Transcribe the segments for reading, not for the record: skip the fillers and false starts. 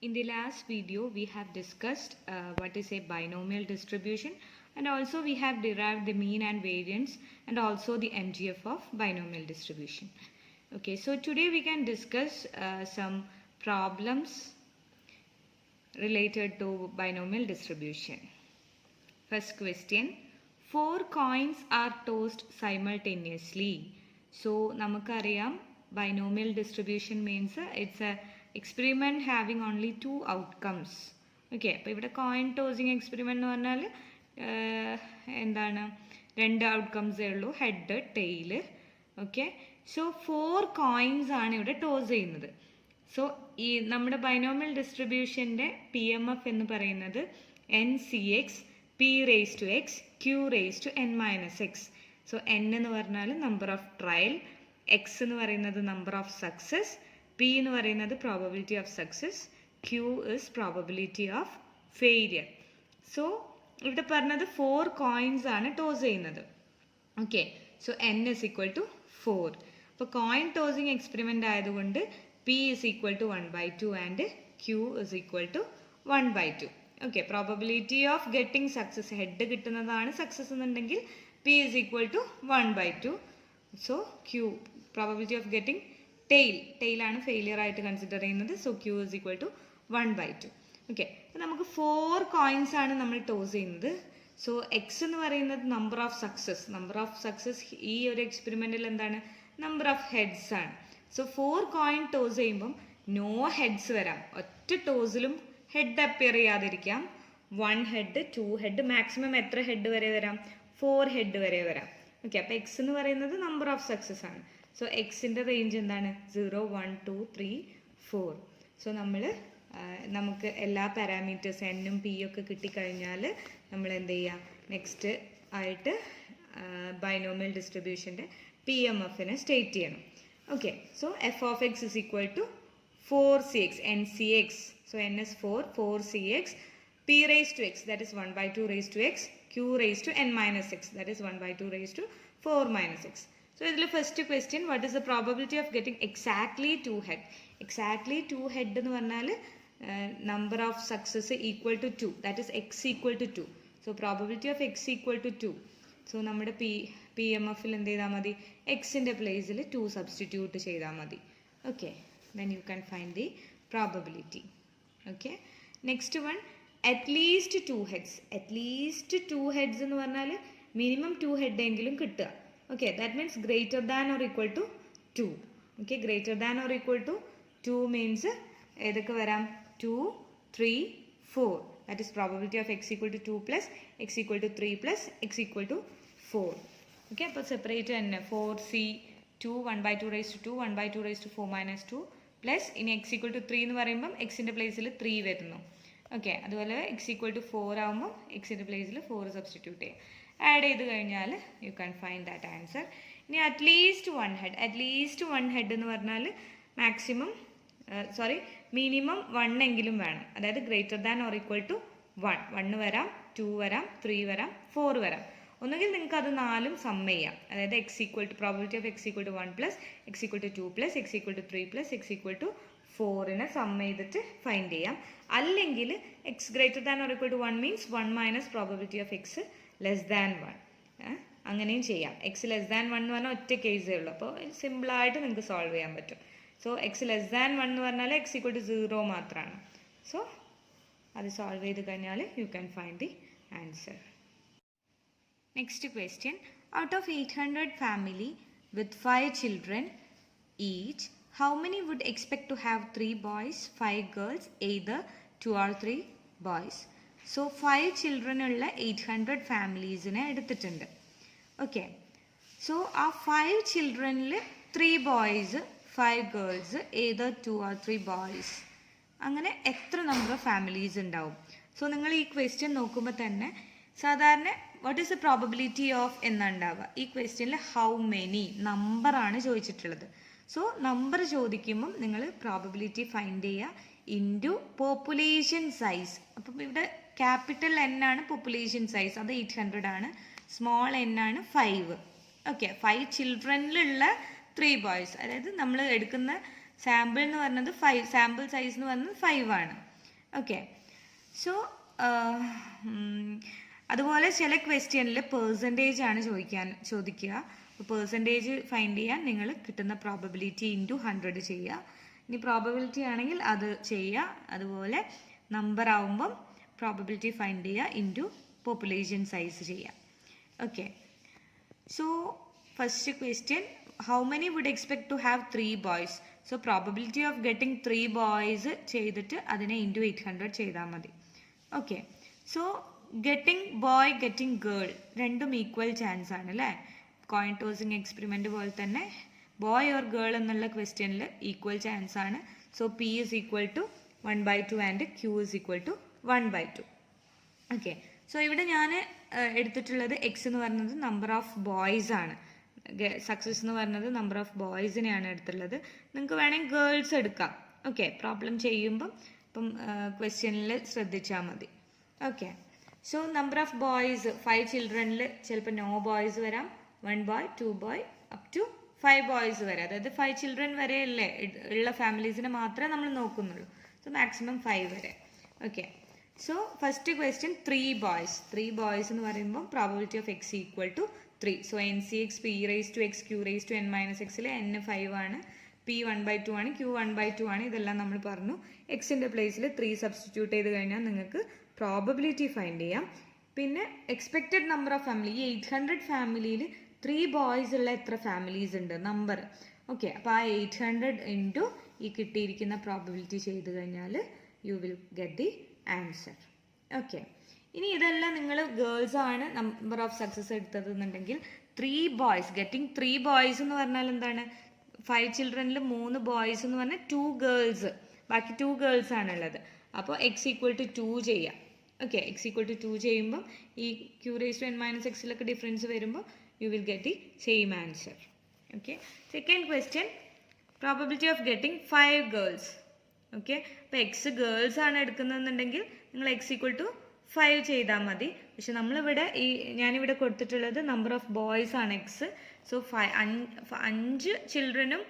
In the last video, we have discussed what is a binomial distribution, and also we have derived the mean and variance and also the MGF of binomial distribution. Okay, so today we can discuss some problems related to binomial distribution. First question, 4 coins are tossed simultaneously. So നമുക്കറിയാം binomial distribution means it's a experiment having only 2 outcomes. Okay, അപ്പോൾ ഇവിടെ coin tossing experiment എന്ന് പറഞ്ഞാൽ എന്താണ് രണ്ട് ഔട്ട്കംസേ ഉള്ളൂ, head tail. Okay, so 4 coins ആണ് ഇവിടെ ടോസ് ചെയ്യുന്നത്. സോ ഈ നമ്മുടെ ബൈനോമിയൽ ഡിസ്ട്രിബ്യൂഷൻ്റെ പി എം എഫ് എന്ന് പറയുന്നത് N C X P raise to X Q raise to N minus X. So N എന്ന് പറഞ്ഞാൽ നമ്പർ ഓഫ് ട്രയൽ, എക്സ് എന്ന് പറയുന്നത് നമ്പർ ഓഫ് സക്സസ്, പി എന്ന് പറയുന്നത് probability of success, Q is probability of failure. So ഇവിടെ പറഞ്ഞത് 4 coins ആണ് toss ചെയ്യുന്നത്. Okay, so N is equal to 4. അപ്പോൾ കോയിൻ ടോസിങ് എക്സ്പെരിമെൻ്റ് ആയതുകൊണ്ട് P is equal to 1/2 and Q is equal to 1/2. Okay, probability of getting success, head കിട്ടുന്നതാണ് success എന്നുണ്ടെങ്കിൽ P is equal to 1/2. So Q probability of getting ടെയിലാണ് failure ആയിട്ട് consider ചെയ്യുന്നത്. So Q is equal to 1/2. Okay, അപ്പോൾ നമുക്ക് 4 coins ആണ് നമ്മൾ toss ചെയ്യുന്നത്. സോ എക്സ് എന്ന് പറയുന്നത് നമ്പർ ഓഫ് സക്സസ് ഈ ഒരു എക്സ്പെരിമെൻറ്റിൽ എന്താണ്, നമ്പർ ഓഫ് ഹെഡ്സ് ആണ്. സോ 4 കോയിൻ ടോസ് ചെയ്യുമ്പം നോ ഹെഡ്സ് വരാം, ഒറ്റ ടോസിലും ഹെഡ് അപ്പിയർ ചെയ്യാതിരിക്കാം. 1 ഹെഡ്, 2 ഹെഡ്, മാക്സിമം എത്ര ഹെഡ് വരെ വരാം, 4 ഹെഡ് വരെ വരാം. ഓക്കെ, അപ്പോൾ എക്സ് എന്ന് പറയുന്നത് നമ്പർ ഓഫ് സക്സസ് ആണ്. സോ എക്സിൻ്റെ റേഞ്ച് എന്താണ്, 0, 1, 2, 3, 4. സോ നമുക്ക് എല്ലാ പാരാമീറ്റേഴ്സ് എന്നും പി ഒക്കെ കിട്ടിക്കഴിഞ്ഞാൽ നമ്മൾ എന്ത് ചെയ്യുക, നെക്സ്റ്റ് ആയിട്ട് ബൈനോമിയൽ ഡിസ്ട്രിബ്യൂഷൻ്റെ പി എം എഫിനെ സ്റ്റേറ്റ് ചെയ്യണം. Okay, so F of X is equal to 4cx, ncx. So n is 4cx, p raised to x, that is 1/2 raised to x, q raised to n minus x, that is 1/2 raised to 4 minus x. So ഇതിൽ first question, what is the probability of getting exactly 2 head? Exactly 2 head എന്ന് പറഞ്ഞാൽ number of success equal to 2, that is x equal to 2. So probability of x equal to 2. So നമ്മുടെ P M എഫിൽ എന്ത് ചെയ്താൽ മതി, എക്സിൻ്റെ പ്ലേസിൽ 2 substitute ചെയ്താൽ മതി. Okay, then you can find the probability. Okay, next one, at least 2 heads. At least 2 heads എന്ന് പറഞ്ഞാൽ മിനിമം 2 ഹെഡ് എങ്കിലും കിട്ടുക. Okay, that means greater than or equal to 2. Okay, greater than or equal to 2 means ഏതൊക്കെ വരാം, 2, 3, 4. That is probability of X equal to 2 plus X equal to 3 plus X equal to 4. Okay, അപ്പോൾ separate തന്നെ 4c2 1/2 raised to 2 1/2 raised to 4 minus 2 plus ഇനി X equal to 3 എന്ന് പറയുമ്പം എക്സിൻ്റെ പ്ലേസിൽ 3 വരുന്നു. ഓക്കെ, അതുപോലെ എക്സ് ഈക്വൽ ടു 4 ആകുമ്പം എക്സിൻ്റെ പ്ലേസിൽ 4 സബ്സ്റ്റിറ്റ്യൂട്ട് ചെയ്യും. ആഡ് ചെയ്ത് കഴിഞ്ഞാൽ you can find that answer. ഇനി അറ്റ്ലീസ്റ്റ് 1 ഹെഡ് എന്ന് പറഞ്ഞാൽ മിനിമം 1 എങ്കിലും വേണം. അതായത് greater than or equal to 1 വരാം, 2 വരാം, 3 വരാം, 4 വരാം. ഒന്നുകിൽ നിങ്ങൾക്ക് അത് 4ഉം സം ചെയ്യാം. അതായത് X equal to probability of X equal to 1 plus X equal to 2 plus X equal to 3 plus X equal to 4നെ സം ചെയ്തിട്ട് ഫൈൻഡ് ചെയ്യാം. അല്ലെങ്കിൽ X greater than or equal to 1 means 1 minus probability of X less than 1. അങ്ങനെയും ചെയ്യാം. X less than 1 എന്ന് പറഞ്ഞാൽ ഒറ്റ കേസേ ഉള്ളൂ, അപ്പോൾ സിമ്പിളായിട്ട് നിങ്ങൾക്ക് സോൾവ് ചെയ്യാൻ പറ്റും. സോ എക്സ് ലെസ് ദാൻ 1 എന്ന് പറഞ്ഞാൽ എക്സ് ഈക്വൽ ടു 0 മാത്രമാണ്. സോ അത് സോൾവ് ചെയ്ത് കഴിഞ്ഞാൽ you can find the answer. Next question, out of 800 family with 5 children each, how many would expect to have 3 boys, 5 girls, either 2 or 3 boys? So 5 children ഉള്ള 800 ഫാമിലീസിനെ എടുത്തിട്ടുണ്ട്. Okay, so ആ 5 ചിൽഡ്രനിൽ 3 boys 5 girls either 2 or 3 boys, അങ്ങനെ എത്ര number of families ഉണ്ടാവും? So നിങ്ങൾ ഈ question നോക്കുമ്പോൾ തന്നെ സാധാരണ what is the probability of എന്നുണ്ടാവുക. ഈ ക്വസ്റ്റ്യനിൽ ഹൗ മെനി നമ്പറാണ് ചോദിച്ചിട്ടുള്ളത്. സോ നമ്പർ ചോദിക്കുമ്പം നിങ്ങൾ പ്രോബബിലിറ്റി ഫൈൻഡ് ചെയ്യുക ഇൻറ്റു പോപ്പുലേഷൻ സൈസ്. അപ്പം ഇവിടെ ക്യാപിറ്റൽ എൻ ആണ് പോപ്പുലേഷൻ സൈസ്, അത് 800 ആണ്. സ്മോൾ എൻ ആണ് 5. ഓക്കെ, 5 ചിൽഡ്രനിലുള്ള 3 ബോയ്സ്, അതായത് നമ്മൾ എടുക്കുന്ന സാമ്പിൾ എന്ന് പറഞ്ഞത് 5, സാമ്പിൾ സൈസ് എന്ന് പറഞ്ഞത് 5 ആണ്. ഓക്കെ. സോ അതുപോലെ ചില ക്വസ്റ്റ്യനിൽ പെർസെൻറ്റേജ് ആണ് ചോദിക്കുക. അപ്പോൾ പെർസെൻറ്റേജ് ഫൈൻഡ് ചെയ്യാൻ നിങ്ങൾ കിട്ടുന്ന പ്രോബബിലിറ്റി ഇൻറ്റു 100 ചെയ്യുക. ഇനി പ്രോബബിലിറ്റി ആണെങ്കിൽ അത് ചെയ്യുക. അതുപോലെ നമ്പർ ആവുമ്പം പ്രോബബിലിറ്റി ഫൈൻഡ് ചെയ്യുക ഇൻറ്റു പോപ്പുലേഷൻ സൈസ് ചെയ്യുക. Okay. So first question, how many would expect to have 3 boys? So probability of getting 3 boys ചെയ്തിട്ട് അതിനെ ഇൻറ്റു 800 ചെയ്താൽ മതി. Okay. So getting boy getting girl രണ്ടും ഈക്വൽ ചാൻസ് ആണ് അല്ലേ? കോയിൻ ടോസിങ് എക്സ്പെരിമെൻറ്റ് പോലെ തന്നെ ബോയ് ഓർ ഗേൾ എന്നുള്ള ക്വസ്റ്റ്യനിൽ ഈക്വൽ ചാൻസ് ആണ്. So P is equal to 1/2 and Q is equal to 1/2. Okay. So ഇവിടെ ഞാൻ എടുത്തിട്ടുള്ളത് എക്സ് എന്ന് പറയുന്നത് നമ്പർ ഓഫ് ബോയ്സ് ആണ്. സക്സസ് എന്ന് പറയുന്നത് നമ്പർ ഓഫ് ബോയ്സിനെയാണ് എടുത്തുള്ളത്. നിങ്ങൾക്ക് വേണമെങ്കിൽ ഗേൾസ് എടുക്കാം. ഓക്കെ. പ്രോബ്ലം ചെയ്യുമ്പം ഇപ്പം ക്വസ്റ്റ്യനിൽ ശ്രദ്ധിച്ചാൽ മതി. Okay. So number of boys 5 ചിൽഡ്രനിൽ ചിലപ്പോൾ നോ ബോയ്സ് വരാം, 1 boy 2 boy up to 5 boys വരെ. അതായത് 5 ചിൽഡ്രൻ വരെ അല്ലേ ഉള്ള ഫാമിലീസിനെ മാത്രമേ നമ്മൾ നോക്കുന്നുള്ളൂ. സോ മാക്സിമം 5 വരെ. Okay. So first question 3 boys. 3 boys എന്ന് പറയുമ്പോൾ probability of X equal to 3. So NCX P raised to X Q raised to N minus Xൽ N 5 ആണ്, P 1/2 ആണ്, Q 1/2 ആണ്. ഇതെല്ലാം നമ്മൾ പറഞ്ഞു. എക്സിൻ്റെ പ്ലേസിൽ 3 സബ്സ്റ്റിറ്റ്യൂട്ട് ചെയ്ത് കഴിഞ്ഞാൽ നിങ്ങൾക്ക് പ്രോബബിലിറ്റി ഫൈൻഡ് ചെയ്യാം. പിന്നെ എക്സ്പെക്റ്റഡ് നമ്പർ ഓഫ് ഫാമിലി, ഈ 800 ഫാമിലിയിൽ 3 boys ഉള്ള എത്ര ഫാമിലീസ് ഉണ്ട് നമ്പർ. ഓക്കെ. അപ്പോൾ ആ 800 ഇൻറ്റു ഈ കിട്ടിയിരിക്കുന്ന പ്രോബബിലിറ്റി ചെയ്ത് കഴിഞ്ഞാൽ you will get the answer. Okay. ഇനി ഇതെല്ലാം നിങ്ങൾ ഗേൾസ് ആണ് നമ്പർ ഓഫ് സക്സസ് എടുത്തതെന്നുണ്ടെങ്കിൽ 3 boys ഗെറ്റിംഗ് 3 boys എന്ന് പറഞ്ഞാൽ എന്താണ്? 5 ചിൽഡ്രനിൽ 3 boys എന്ന് പറഞ്ഞാൽ 2 girls, ബാക്കി 2 girls ആണുള്ളത്. അപ്പോൾ എക്സ് ഈക്വൽ ടു 2 ചെയ്യാം. ഓക്കെ. എക്സ് ഈക്വൽ ടു 2 ചെയ്യുമ്പം ഈ Q raise to N minus Xലൊക്കെ ഡിഫറൻസ് വരുമ്പോൾ you will get the same answer. Okay. Second question, probability of getting 5 girls. Okay. അപ്പോൾ എക്സ് ഗേൾസ് ആണ് എടുക്കുന്നതെന്നുണ്ടെങ്കിൽ നിങ്ങൾ എക്സ് ഈക്വൽ ടു 5 ചെയ്താൽ മതി. പക്ഷെ നമ്മളിവിടെ ഞാനിവിടെ കൊടുത്തിട്ടുള്ളത് നമ്പർ ഓഫ് ബോയ്സ് ആണ് എക്സ്. സോ 5 ചിൽഡ്രനും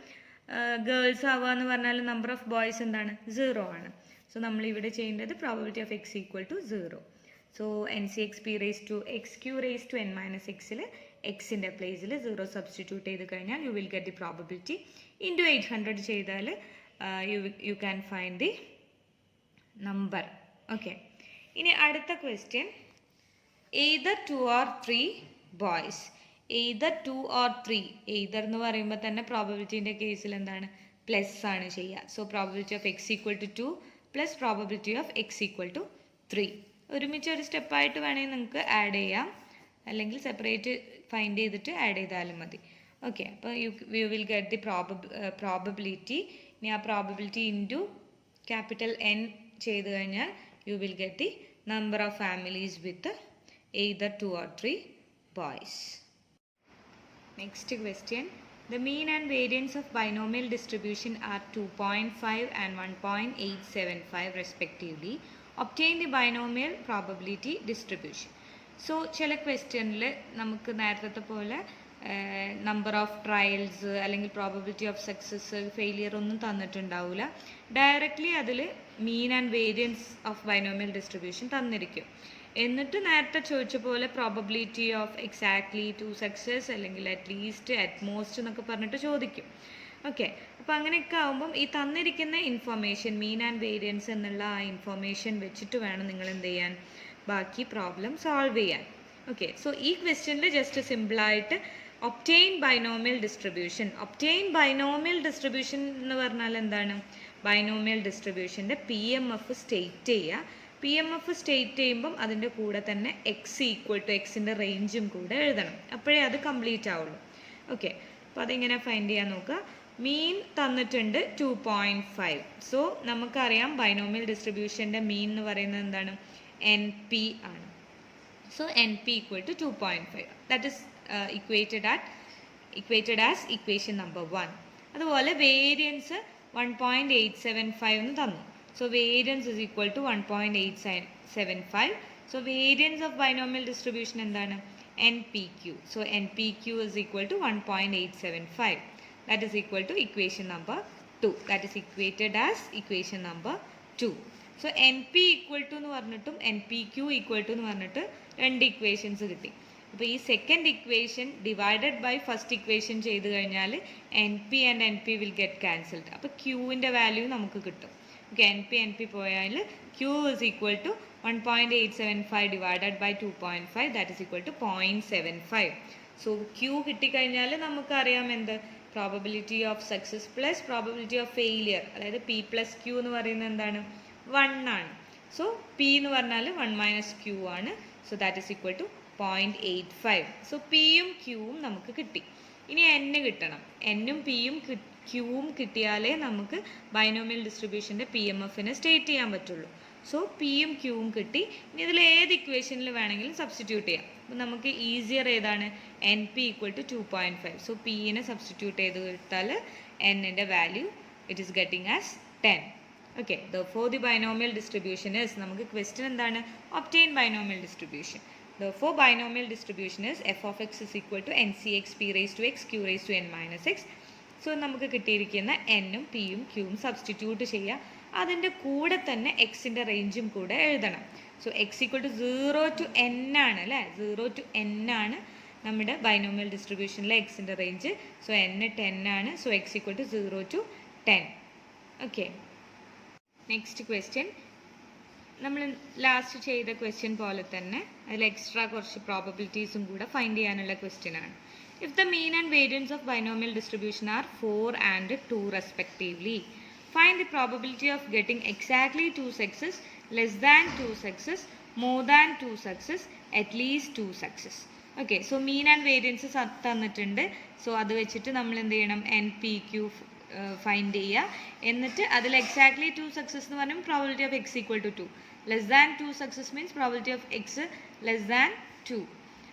ഗേൾസ് ആവുക എന്ന് പറഞ്ഞാൽ നമ്പർ ഓഫ് ബോയ്സ് എന്താണ്? 0 ആണ്. സോ നമ്മളിവിടെ ചെയ്യേണ്ടത് probability of X equal to 0. So NCX P raised to X Q raised to N minus Xൽ എക്സിൻ്റെ പ്ലേസിൽ 0 സബ്സ്റ്റിറ്റ്യൂട്ട് ചെയ്ത് കഴിഞ്ഞാൽ you will get the probability into 800 ചെയ്താൽ you can find the number. Okay. ഇനി അടുത്ത question, either 2 or 3 boys. either 2 or 3. either എന്ന് പറയുമ്പോൾ തന്നെ പ്രോബബിലിറ്റീൻ്റെ കേസിൽ എന്താണ്? പ്ലസ് ആണ് ചെയ്യുക. So probability of X equal to 2 plus probability of X equal to 3. ഒരുമിച്ച് ഒരു സ്റ്റെപ്പായിട്ട് വേണമെങ്കിൽ നിങ്ങൾക്ക് ആഡ് ചെയ്യാം, അല്ലെങ്കിൽ സെപ്പറേറ്റ് ഫൈൻഡ് ചെയ്തിട്ട് ആഡ് ചെയ്താലും മതി. ഓക്കെ. അപ്പോൾ U will get the probability. ഇനി ആ പ്രോബബിലിറ്റി ഇൻറ്റു ക്യാപിറ്റൽ N ചെയ്ത് കഴിഞ്ഞാൽ you will get the number of families with either 2 or 3 boys. Next question, the mean and variance of binomial distribution are 2.5 and 1.875 respectively. Obtain the binomial probability distribution. So ചില ക്വസ്റ്റ്യനിൽ നമുക്ക് നേരത്തെ പോലെ number of trials അല്ലെങ്കിൽ probability of success failure ഒന്നും തന്നിട്ടുണ്ടാവില്ല. Directly അതിൽ mean and variance of binomial distribution തന്നിരിക്കും. എന്നിട്ട് നേരത്തെ ചോദിച്ച പോലെ പ്രോബബിലിറ്റി ഓഫ് എക്സാക്ട്ലി 2 സക്സസ് അല്ലെങ്കിൽ അറ്റ്ലീസ്റ്റ് അറ്റ്മോസ്റ്റ് എന്നൊക്കെ പറഞ്ഞിട്ട് ചോദിക്കും. ഓക്കെ. അപ്പോൾ അങ്ങനെയൊക്കെ ആകുമ്പം ഈ തന്നിരിക്കുന്ന ഇൻഫർമേഷൻ മീൻ ആൻഡ് വേരിയൻസ് എന്നുള്ള ആ ഇൻഫർമേഷൻ വെച്ചിട്ട് വേണം നിങ്ങൾ എന്ത് ചെയ്യാൻ, ബാക്കി പ്രോബ്ലം സോൾവ് ചെയ്യാൻ. ഓക്കെ. സോ ഈ ക്വസ്റ്റ്യനിൽ ജസ്റ്റ് സിമ്പിളായിട്ട് obtain binomial distribution. Obtain binomial distribution എന്ന് പറഞ്ഞാൽ എന്താണ്? ബൈനോമിയൽ ഡിസ്ട്രിബ്യൂഷൻ്റെ PMF സ്റ്റേറ്റ് ചെയ്യുക. PMF സ്റ്റേറ്റ് ചെയ്യുമ്പം അതിൻ്റെ കൂടെ തന്നെ എക്സ് ഈക്വൽ ടു എക്സിൻ്റെ റേഞ്ചും കൂടെ എഴുതണം. അപ്പോഴേ അത് കംപ്ലീറ്റ് ആവുള്ളൂ. ഓക്കെ. അപ്പോൾ അതെങ്ങനെ ഫൈൻഡ് ചെയ്യാൻ നോക്കുക. മീൻ തന്നിട്ടുണ്ട് 2.5. സോ നമുക്കറിയാം ബൈനോമിയൽ ഡിസ്ട്രിബ്യൂഷൻ്റെ മീൻ എന്ന് പറയുന്നത് എന്താണ്? NP ആണ്. So NP equal to 2.5. That is equated as equation number 1. അതുപോലെ വേരിയൻസ് 1.875 എന്ന് തന്നു. So variance is equal to 1.875. So variance of binomial distribution എന്താണ്? NPQ. So NPQ is equal to 1.875. That is equal to equation number 2. That is equated as equation number 2. So N P equal to എന്ന് പറഞ്ഞിട്ടും N P Q equal to എന്ന് പറഞ്ഞിട്ട് രണ്ട് equations കിട്ടി. അപ്പോൾ ഈ second equation divided by first equation ചെയ്ത് കഴിഞ്ഞാൽ N P and N P will get cancelled. അപ്പോൾ ക്യൂവിൻ്റെ വാല്യൂ നമുക്ക് കിട്ടും. ഓക്കെ, എൻ പി പോയാൽ Q is equal to 1.875 divided by 2.5 that is equal to 0.75. So Q കിട്ടിക്കഴിഞ്ഞാൽ നമുക്കറിയാം എന്ത്, probability of success plus probability of failure, അതായത് P plus Q എന്ന് പറയുന്നത് എന്താണ്, 1 ആണ്. സോ പി എന്ന് പറഞ്ഞാൽ 1 മൈനസ് ക്യൂ ആണ്. So that is equal to 0.85. So പിയും ക്യൂവും നമുക്ക് കിട്ടി. ഇനി n കിട്ടണം. എന്നും പിയും ക്യൂവും കിട്ടിയാലേ നമുക്ക് ബൈനോമിയൽ ഡിസ്ട്രിബ്യൂഷൻ്റെ പി എം എഫിനെ സ്റ്റേറ്റ് ചെയ്യാൻ പറ്റുള്ളൂ. സോ പിയും ക്യൂവും കിട്ടി. ഇനി ഇതിൽ ഏത് ഇക്വേഷനിൽ വേണമെങ്കിലും സബ്സ്റ്റിറ്റ്യൂട്ട് ചെയ്യാം. അപ്പോൾ നമുക്ക് ഈസിയർ ഏതാണ്, N P equal to 2.5. So പിനെ സബ്സ്റ്റിറ്റ്യൂട്ട് ചെയ്ത് കൊടുത്താൽ എന്നിൻ്റെ value it is getting as 10. Okay, therefore the binomial distribution is, നമുക്ക് ക്വസ്റ്റ്യൻ എന്താണ്, obtain binomial distribution. Therefore binomial distribution is f of x is equal to ncx p raised to x q raised to n minus x. So നമുക്ക് കിട്ടിയിരിക്കുന്ന എന്നും പിയും ക്യൂവും substitute ചെയ്യുക. അതിൻ്റെ കൂടെ തന്നെ എക്സിൻ്റെ റേഞ്ചും കൂടെ എഴുതണം. So X equal to 0 to n ആണ് അല്ലേ, 0 to n ആണ് നമ്മുടെ ബൈനോമിയൽ ഡിസ്ട്രിബ്യൂഷനിലെ എക്സിൻ്റെ റേഞ്ച്. സോ n 10 ആണ്. So X equal to 0 to 10. Okay, next question നമ്മൾ ലാസ്റ്റ് ചെയ്ത ക്വസ്റ്റ്യൻ പോലെ തന്നെ അതിൽ എക്സ്ട്രാ കുറച്ച് പ്രോബബിലിറ്റീസും കൂടെ ഫൈൻഡ് ചെയ്യാനുള്ള ക്വസ്റ്റ്യൻ ആണ്. If the mean and variance of binomial distribution are 4 and 2 respectively, find the probability of getting exactly 2 success, less than 2 success, more than 2 success, at least 2 success. Okay, so mean and variance തന്നിട്ടുണ്ട്. So അത് വെച്ചിട്ട് നമ്മൾ എന്ത് ചെയ്യണം, N P Q find ചെയ്യുക. എന്നിട്ട് അതിൽ exactly 2 success എന്ന് പറയുമ്പോൾ probability of X equal to 2, less than 2 success means probability of X less than 2,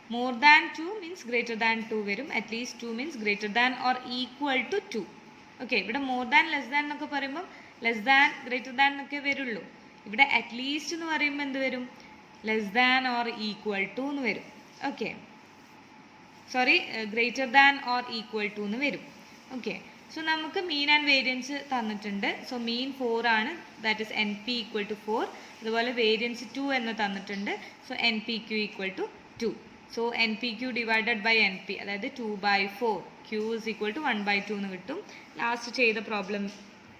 more than 2 means greater than 2 വരും, at least 2 means greater than or equal to 2. Okay, ഇവിടെ more than less than എന്നൊക്കെ പറയുമ്പോൾ less than greater than എന്നൊക്കെ വരുള്ളൂ. ഇവിടെ at least എന്ന് പറയുമ്പോൾ എന്ത് വരും, less than or equal to എന്ന് വരും. Okay, sorry, greater than or equal to എന്ന് വരും. ഓക്കെ, സോ നമുക്ക് മീൻ ആൻഡ് വേരിയൻസ് തന്നിട്ടുണ്ട്. സോ മീൻ 4 ആണ്, that is N P equal to 4. അതുപോലെ വേരിയൻസ് 2 എന്ന് തന്നിട്ടുണ്ട്. So N P Q equal to 2. So N P Q divided by N P, അതായത് 2/4, Q is equal to 1/2 എന്ന് കിട്ടും. Last ചെയ്ത problem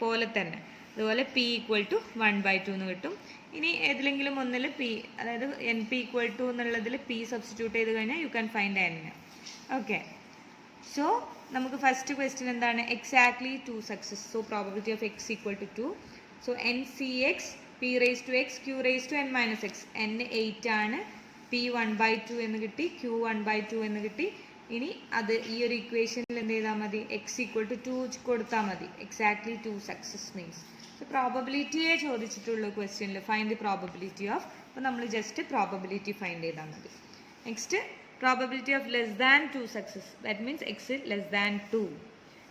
പോലെ തന്നെ അതുപോലെ പി ഈക്വൽ ടു 1/2 എന്ന് കിട്ടും. ഇനി ഏതിലെങ്കിലും ഒന്നിൽ പി, അതായത് എൻ പി ഈക്വൽ ടു എന്നുള്ളതിൽ പി സബ്സ്റ്റിറ്റ്യൂട്ട് ചെയ്ത് കഴിഞ്ഞാൽ you can find N. Okay, so നമുക്ക് ഫസ്റ്റ് ക്വസ്റ്റ്യൻ എന്താണ്, exactly 2 success. So probability of X equal to 2. So N C X P raise to X Q raise to N minus X, N 8 ആണ്, P 1/2 എന്ന് കിട്ടി, Q 1/2 എന്ന് കിട്ടി. ഇനി അത് ഈ ഒരു ഇക്വേഷനിൽ എന്ത് ചെയ്താൽ മതി, എക്സ് ഈക്വൽ ടു 2 കൊടുത്താൽ മതി. എക്സാക്ട്ലി 2 സക്സസ് മീൻസ്, സോ പ്രോബബിലിറ്റിയെ ചോദിച്ചിട്ടുള്ളൂ ക്വസ്റ്റ്യനിൽ, ഫൈൻഡ് ദി പ്രോബബിലിറ്റി ഓഫ്. അപ്പോൾ നമ്മൾ ജസ്റ്റ് പ്രോബബിലിറ്റി ഫൈൻഡ് ചെയ്താൽ മതി. Next, probability of less than 2 success, that means x less than 2.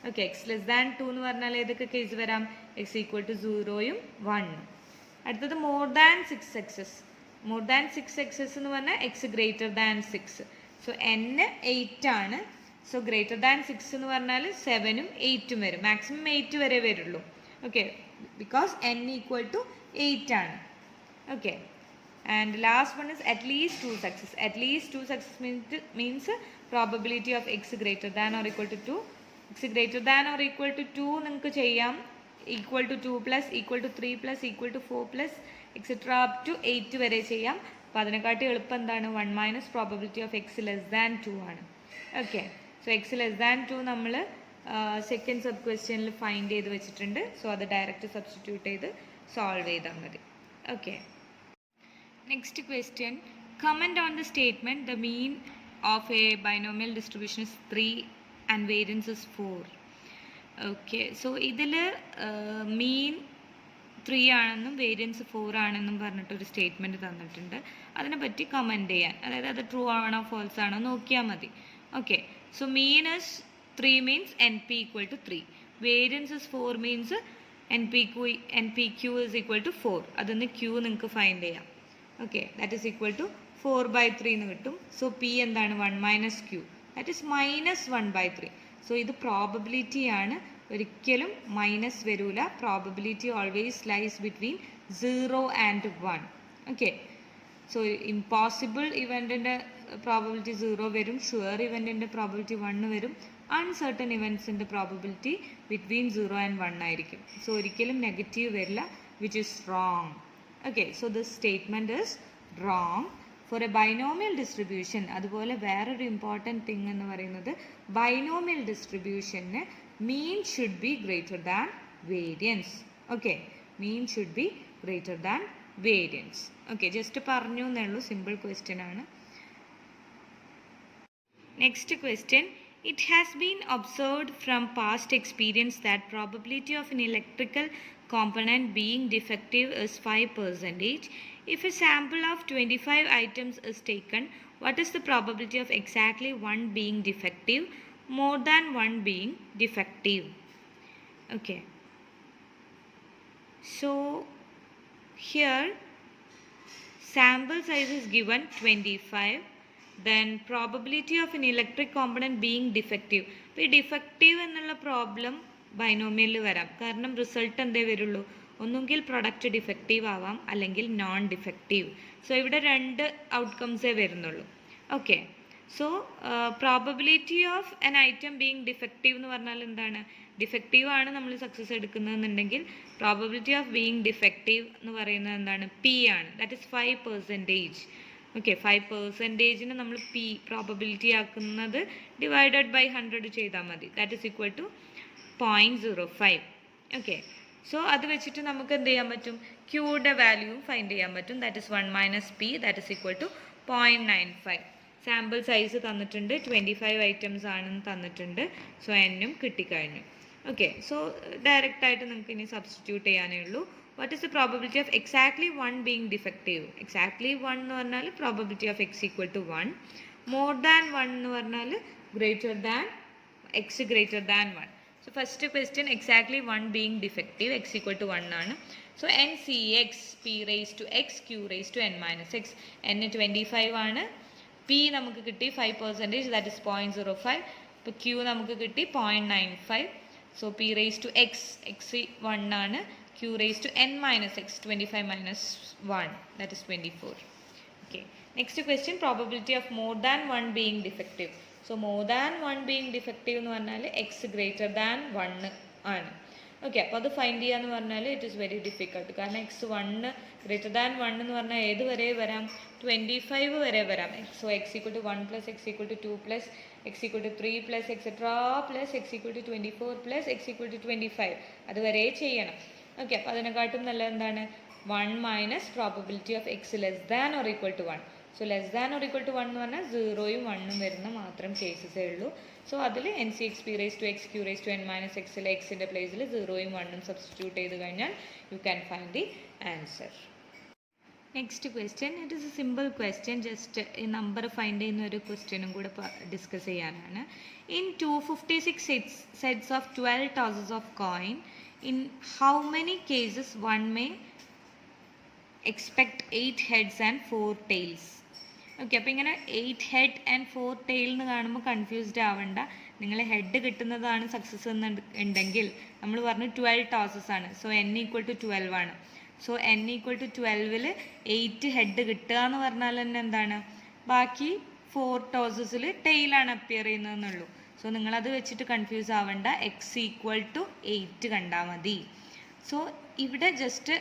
okay, x less than 2 എന്ന് പറഞ്ഞാൽ ഏതൊക്കെ കേസ് വരാം, x equal to 0യും 1. അടുത്തത് more than 6 success, more than 6 success എന്ന് പറഞ്ഞാൽ x greater than 6. So n 8 ആണ്. സോ greater than 6 എന്ന് പറഞ്ഞാൽ 7ഉം 8ഉം വരും, മാക്സിമം 8 വരെ വരുള്ളൂ. Okay, because n equal to 8 ആണ്. Okay, and last one is at least 2 success. At least 2 success means probability of x greater than or equal to 2. x greater than or equal to 2 നിങ്ങൾക്ക് ചെയ്യാം, equal to 2 plus equal to 3 plus equal to 4 plus etc up to 8 വരെ ചെയ്യാം. അപ്പോൾ അതിനെക്കാട്ടി എളുപ്പം എന്താണ്, 1 minus probability of x less than 2 ആണ്. Okay, so x less than 2 നമ്മൾ സെക്കൻഡ് സബ് ക്വസ്റ്റ്യനിൽ ഫൈൻഡ് ചെയ്ത് വെച്ചിട്ടുണ്ട്. സോ അത് ഡയറക്റ്റ് സബ്സ്റ്റിറ്റ്യൂട്ട് ചെയ്ത് സോൾവ് ചെയ്താൽ മതി. Okay, next question, comment on the statement the mean of a binomial distribution is 3 and variance is 4. okay, so ഇതിൽ mean 3 ആണെന്നും വേരിയൻസ് 4 ആണെന്നും പറഞ്ഞിട്ടൊരു സ്റ്റേറ്റ്മെൻറ്റ് തന്നിട്ടുണ്ട്. അതിനെപ്പറ്റി കമൻറ്റ് ചെയ്യാൻ, അതായത് അത് ട്രൂ ആണോ ഫോൾസ് ആണോ നോക്കിയാൽ മതി. Okay, so mean is 3 means N P equal to 3, variance is 4 means N P Q is equal to 4. അതൊന്ന് ക്യൂ നിങ്ങൾക്ക് ഫൈൻഡ് ചെയ്യാം. Okay, that is equal to 4/3 എന്ന് കിട്ടും. സോ പി എന്താണ്, 1 minus Q, that is minus 1/3. സോ ഇത് probability ആണ്, ഒരിക്കലും മൈനസ് വരൂല. Probability always lies between 0 and 1. Okay, so impossible event in the probability 0 verum, sure event in the probability 1 verum, uncertain events in the probability between 0 and 1 ആയിരിക്കും. So ഒരിക്കലും negative വരില്ല, which is wrong. Okay, so this statement is wrong. For a binomial distribution, അതുപോലെ വേറൊരു important thing എന്ന് പറയുന്നത് binomial distribution mean should be greater than variance. Okay, mean should be greater than variance. Okay, just പറഞ്ഞു എന്നേ ഉള്ളൂ, simple question ആണ്. Next question. It has been observed from past experience that probability of an electrical component being defective is 5%. If a sample of 25 items is taken, what is the probability of exactly one being defective, more than one being defective? Okay. So here sample size is given 25. Then probability of an electric component being defective. ഇപ്പോൾ ഈ defective എന്നുള്ള problem ബൈനോമിയലിൽ വരാം, കാരണം result എന്തേ വരുള്ളൂ, ഒന്നുകിൽ product defective ആവാം അല്ലെങ്കിൽ നോൺ ഡിഫക്റ്റീവ്. സോ ഇവിടെ രണ്ട് ഔട്ട്കംസേ വരുന്നുള്ളൂ. Okay, so probability of an item being defective എന്ന് പറഞ്ഞാൽ എന്താണ്, ഡിഫക്റ്റീവ് ആണ് നമ്മൾ സക്സസ് എടുക്കുന്നതെന്നുണ്ടെങ്കിൽ പ്രോബബിലിറ്റി ഓഫ് ബീങ് ഡിഫക്റ്റീവ് എന്ന് പറയുന്നത് എന്താണ്, പി ആണ്. That is 5%. ഓക്കെ, 5%നെ നമ്മൾ പി പ്രോബബിലിറ്റി ആക്കുന്നത് ഡിവൈഡഡ് ബൈ 100 ചെയ്താൽ മതി. That is equal to 0.05. Okay, so അത് വെച്ചിട്ട് നമുക്ക് എന്ത് ചെയ്യാൻ പറ്റും, ക്യൂയുടെ വാല്യൂവും ഫൈൻഡ് ചെയ്യാൻ പറ്റും. That is 1 minus P, that is equal to 0.95. Sample size തന്നിട്ടുണ്ട്, 25 ഐറ്റംസ് ആണെന്ന് തന്നിട്ടുണ്ട്. സോ എന്നും കിട്ടിക്കഴിഞ്ഞു. ഓക്കെ, സോ ഡയറക്റ്റ് ആയിട്ട് നിങ്ങൾക്ക് ഇനി സബ്സ്റ്റിറ്റ്യൂട്ട് ചെയ്യാനേ ഉള്ളൂ. What is the probability of exactly 1 being defective? Exactly 1 എന്ന് പറഞ്ഞാൽ probability of x equal to 1. More than 1 എന്ന് പറഞ്ഞാൽ greater than x greater than 1. So first question, exactly 1 being defective, x equal to 1 ആണ്. So NCX p raised to x q raised to n minus x. n 25 ആണ്, p നമുക്ക് കിട്ടി 5%, that is 0.05. ഇപ്പോൾ q നമുക്ക് കിട്ടി 0.95. So p raised to x 1 ആണ്, q raised to n minus x, 25 minus 1, that is 24. Okay, next question, probability of more than 1 being defective. So more than 1 being defective എന്ന് പറഞ്ഞാൽ x greater than 1 ആണ്. Okay, അപ്പോൾ അത് find ചെയ്യാന്ന് പറഞ്ഞാൽ it is very difficult, കാരണം X 1 greater than 1 എന്ന് പറഞ്ഞാൽ ഏത് വരെ വരാം, 25 വരെ വരാം. So X equal to 1 plus X equal to 2 plus X equal to 3 plus etcetera plus X equal to 24 plus X equal to 25 അതുവരെ ചെയ്യണം. ഓക്കെ, അപ്പോൾ അതിനെക്കാട്ടും നല്ല എന്താണ്, 1 minus probability of X less than or equal to 1. So less than or equal to 1 എന്ന് പറഞ്ഞാൽ 0യും 1ഉം വരുന്ന മാത്രം കേസസേ ഉള്ളൂ. സോ അതിൽ n C X P raise to X Q raise to N minus എക്സിൽ എക്സിൻ്റെ പ്ലേസിൽ 0യും 1ഉം സബ്സ്റ്റിറ്റ്യൂട്ട് ചെയ്ത് കഴിഞ്ഞാൽ you can find the answer. Next question, it is a simple question, just ഈ നമ്പർ ഫൈൻഡ് ചെയ്യുന്ന ഒരു ക്വസ്റ്റ്യനും കൂടെ ഡിസ്കസ് ചെയ്യാനാണ്. In 256 sets of 12 tosses of coin, in how many cases one may expect 8 heads and 4 tails? Okay, അപ്പോൾ ഇങ്ങനെ 8 head and 4 tail എന്ന് കാണുമ്പോൾ കൺഫ്യൂസ്ഡ് ആവണ്ട. നിങ്ങൾ ഹെഡ് കിട്ടുന്നതാണ് സക്സസ് എന്നുണ്ടെങ്കിൽ നമ്മൾ പറഞ്ഞു 12 ടോസസ് ആണ്. സോ n ഈക്വൽ ടു 12 ആണ്. സോ n ഈക്വൽ ടു 12ൽ 8 ഹെഡ് കിട്ടുക എന്ന് പറഞ്ഞാൽ തന്നെ എന്താണ്, ബാക്കി 4 ടോസസിൽ ടെയിലാണ് അപ്പിയർ ചെയ്യുന്നതെന്നുള്ളൂ. സോ നിങ്ങളത് വെച്ചിട്ട് കൺഫ്യൂസ് ആവണ്ട, എക്സ് ഈക്വൽ ടു 8 കണ്ടാൽ മതി. സോ ഇവിടെ ജസ്റ്റ്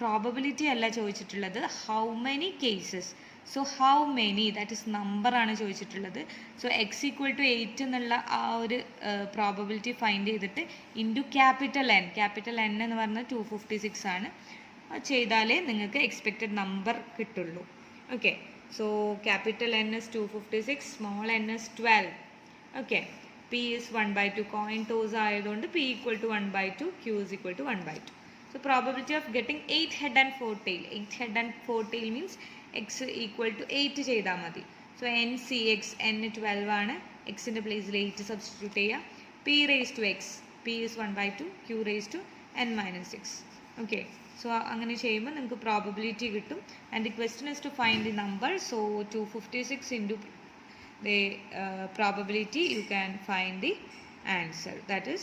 പ്രോബബിലിറ്റി അല്ല ചോദിച്ചിട്ടുള്ളത്, how many cases. So how many, that is number ആണ് ചോദിച്ചിട്ടുള്ളത്. സോ എക്സ് ഈക്വൽ ടു 8 എന്നുള്ള ആ ഒരു പ്രോബബിലിറ്റി ഫൈൻഡ് ചെയ്തിട്ട് into capital N, capital N എന്ന് പറഞ്ഞാൽ 256 ആണ്, ചെയ്താലേ നിങ്ങൾക്ക് എക്സ്പെക്റ്റഡ് നമ്പർ കിട്ടുള്ളൂ. Okay, so capital N is 256, small N is 12. Okay, p is 1/2, coin toss ആയതുകൊണ്ട് p equal to 1/2, q is equal to 1/2. So probability of getting 8 head and 4 tail. 8 head and 4 tail means x equal to 8 ചെയ്താൽ മതി. So NCX, n 12 ആണ്, എക്സിൻ്റെ പ്ലേസിൽ 8 substitute ചെയ്യുക. p raised to x, p is 1/2, q raised to n minus 6. Okay, so അങ്ങനെ ചെയ്യുമ്പോൾ നിങ്ങൾക്ക് probability കിട്ടും. And the question is to find the number. So 256 into the probability, you can find the answer, that is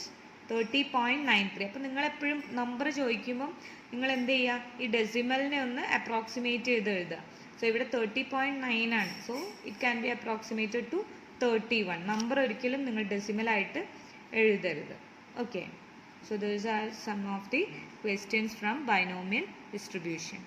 30.93. അപ്പോൾ നിങ്ങൾ എപ്പോഴും number ചോദിക്കുമ്പം നിങ്ങൾ എന്ത് ചെയ്യുക, ഈ ഡെസിമലിനെ ഒന്ന് അപ്രോക്സിമേറ്റ് ചെയ്ത് എഴുതുക. സോ ഇവിടെ 30.9 ആണ്. So it can be approximated to 31. Number ഒരിക്കലും നിങ്ങൾ ഡെസിമലായിട്ട് എഴുതരുത്. Okay, so those are some of the questions from binomial distribution.